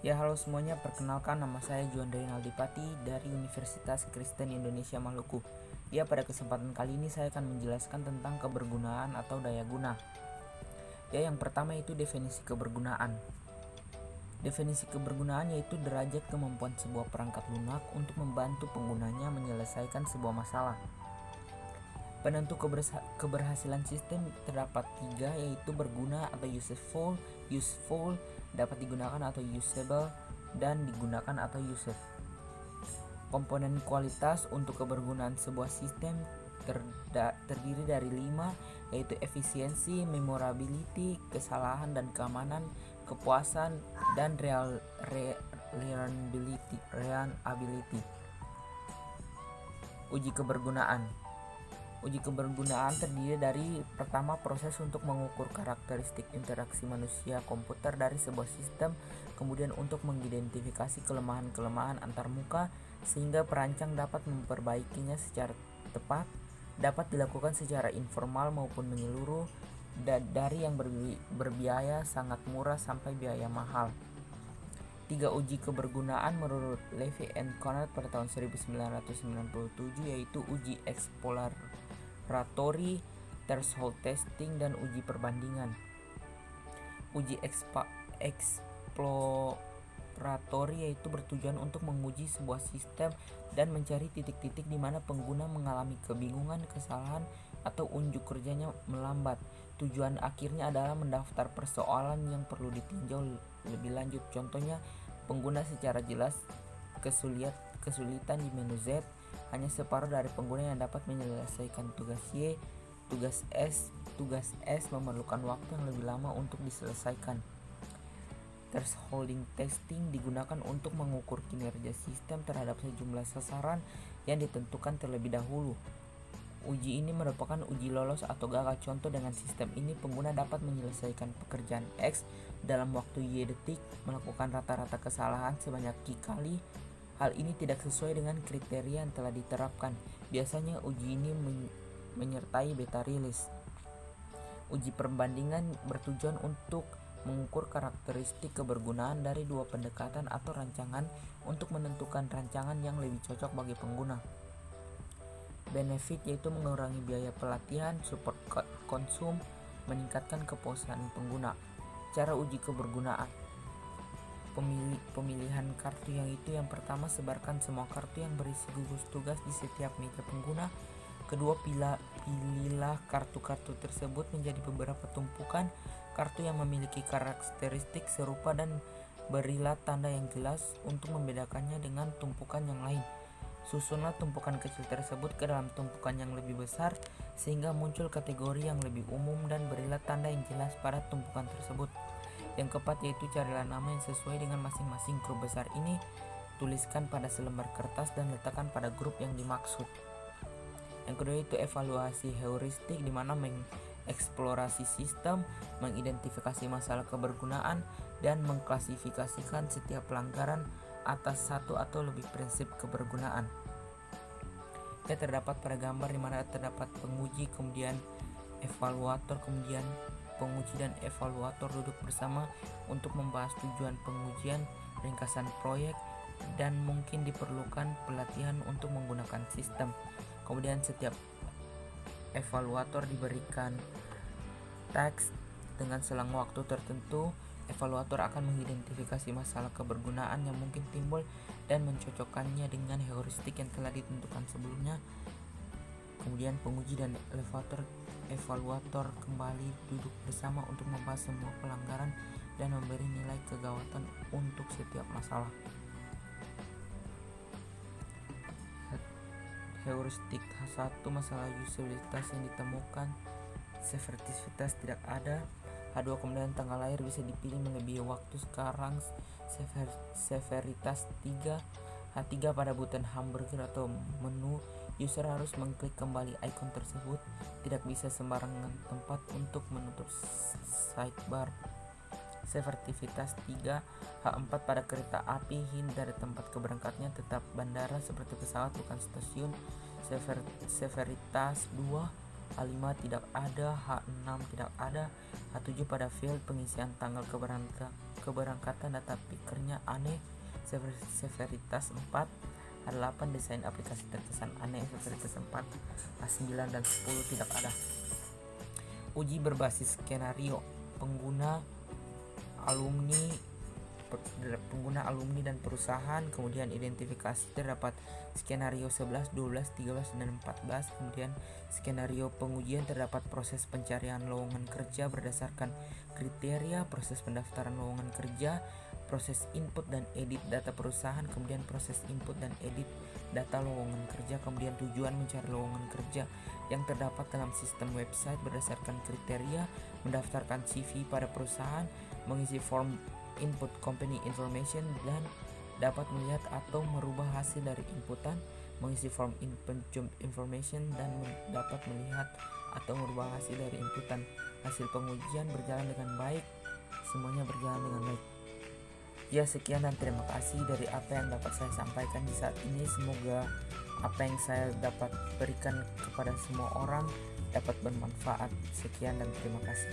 Ya, halo semuanya, perkenalkan nama saya Juandri Naldipati dari Universitas Kristen Indonesia Maluku. Ya, pada kesempatan kali ini saya akan menjelaskan tentang kebergunaan atau daya guna. Ya, yang pertama itu definisi kebergunaan. Definisi kebergunaan yaitu derajat kemampuan sebuah perangkat lunak untuk membantu penggunanya menyelesaikan sebuah masalah. Penentu keberhasilan sistem terdapat 3, yaitu berguna atau useful, dapat digunakan atau usable, dan digunakan atau used. Komponen kualitas untuk kebergunaan sebuah sistem terdiri dari 5, yaitu efisiensi, memorability, kesalahan dan keamanan, kepuasan, dan reliability. Uji kebergunaan. Uji kebergunaan terdiri dari pertama, proses untuk mengukur karakteristik interaksi manusia komputer dari sebuah sistem, kemudian untuk mengidentifikasi kelemahan-kelemahan antarmuka sehingga perancang dapat memperbaikinya secara tepat, dapat dilakukan secara informal maupun menyeluruh, dari yang berbiaya sangat murah sampai biaya mahal. 3 uji kebergunaan menurut Levy and Conrad pada tahun 1997 yaitu uji exploratory, threshold testing, dan uji perbandingan. Uji exploratory yaitu bertujuan untuk menguji sebuah sistem dan mencari titik-titik di mana pengguna mengalami kebingungan, kesalahan, atau unjuk kerjanya melambat. Tujuan akhirnya adalah mendaftar persoalan yang perlu ditinjau lebih lanjut. Contohnya, pengguna secara jelas kesulitan di menu Z, hanya separuh dari pengguna yang dapat menyelesaikan tugas Y. Tugas S memerlukan waktu yang lebih lama untuk diselesaikan. Thresholding testing digunakan untuk mengukur kinerja sistem terhadap sejumlah sasaran yang ditentukan terlebih dahulu. Uji ini merupakan uji lolos atau gagal. Contoh, dengan sistem ini pengguna dapat menyelesaikan pekerjaan X dalam waktu Y detik, melakukan rata-rata kesalahan sebanyak Y kali. Hal ini tidak sesuai dengan kriteria yang telah diterapkan. Biasanya uji ini menyertai beta release. Uji perbandingan bertujuan untuk mengukur karakteristik kebergunaan dari 2 pendekatan atau rancangan untuk menentukan rancangan yang lebih cocok bagi pengguna. Benefit yaitu mengurangi biaya pelatihan, support konsum, meningkatkan kepuasan pengguna. Cara uji kebergunaan. Pemilihan kartu yang pertama, sebarkan semua kartu yang berisi gugus tugas di setiap meja pengguna. Kedua, pilihlah kartu-kartu tersebut menjadi beberapa tumpukan kartu yang memiliki karakteristik serupa dan berilah tanda yang jelas untuk membedakannya dengan tumpukan yang lain. Susunlah tumpukan kecil tersebut ke dalam tumpukan yang lebih besar sehingga muncul kategori yang lebih umum dan berilah tanda yang jelas pada tumpukan tersebut. Yang keempat yaitu carilah nama yang sesuai dengan masing-masing grup besar ini, tuliskan pada selembar kertas dan letakkan pada grup yang dimaksud. Yang kedua itu evaluasi heuristik, di mana mengeksplorasi sistem, mengidentifikasi masalah kebergunaan, dan mengklasifikasikan setiap pelanggaran atas satu atau lebih prinsip kebergunaan. Terdapat pada gambar di mana terdapat penguji, kemudian evaluator, kemudian penguji dan evaluator duduk bersama untuk membahas tujuan pengujian, ringkasan proyek, dan mungkin diperlukan pelatihan untuk menggunakan sistem. Kemudian setiap evaluator diberikan teks dengan selang waktu tertentu. Evaluator akan mengidentifikasi masalah kebergunaan yang mungkin timbul dan mencocokkannya dengan heuristik yang telah ditentukan sebelumnya. Kemudian penguji dan evaluator kembali duduk bersama untuk membahas semua pelanggaran dan memberi nilai kegawatan untuk setiap masalah. Heuristik 1, masalah usabilitas yang ditemukan, severitivitas tidak ada. H2, kemudian tanggal lahir bisa dipilih melebihi waktu sekarang, severitas 3. H3, pada button hamburger atau menu, user harus mengklik kembali icon tersebut, tidak bisa sembarangan tempat untuk menutup sidebar. Severitivitas 3. H4, pada kereta api, hint dari tempat keberangkatnya tetap bandara seperti pesawat bukan stasiun. Severitas 2, H5 tidak ada, H6 tidak ada, H7 pada field pengisian tanggal keberangkatan data pikernya aneh, severitas 4, H8 desain aplikasi terkesan aneh, severitas 4, H9 dan 10 tidak ada. Uji berbasis skenario pengguna alumni dan perusahaan, kemudian identifikasi terdapat skenario 11, 12, 13 dan 14, kemudian skenario pengujian terdapat proses pencarian lowongan kerja berdasarkan kriteria, proses pendaftaran lowongan kerja, proses input dan edit data perusahaan, kemudian proses input dan edit data lowongan kerja, kemudian tujuan mencari lowongan kerja yang terdapat dalam sistem website berdasarkan kriteria, mendaftarkan CV pada perusahaan, mengisi form input company information dan dapat melihat atau merubah hasil dari inputan, mengisi form input job information dan dapat melihat atau merubah hasil dari inputan. Hasil pengujian berjalan dengan baik, semuanya berjalan dengan baik. Ya, sekian dan terima kasih dari apa yang dapat saya sampaikan di saat ini. Semoga apa yang saya dapat berikan kepada semua orang dapat bermanfaat. Sekian dan terima kasih.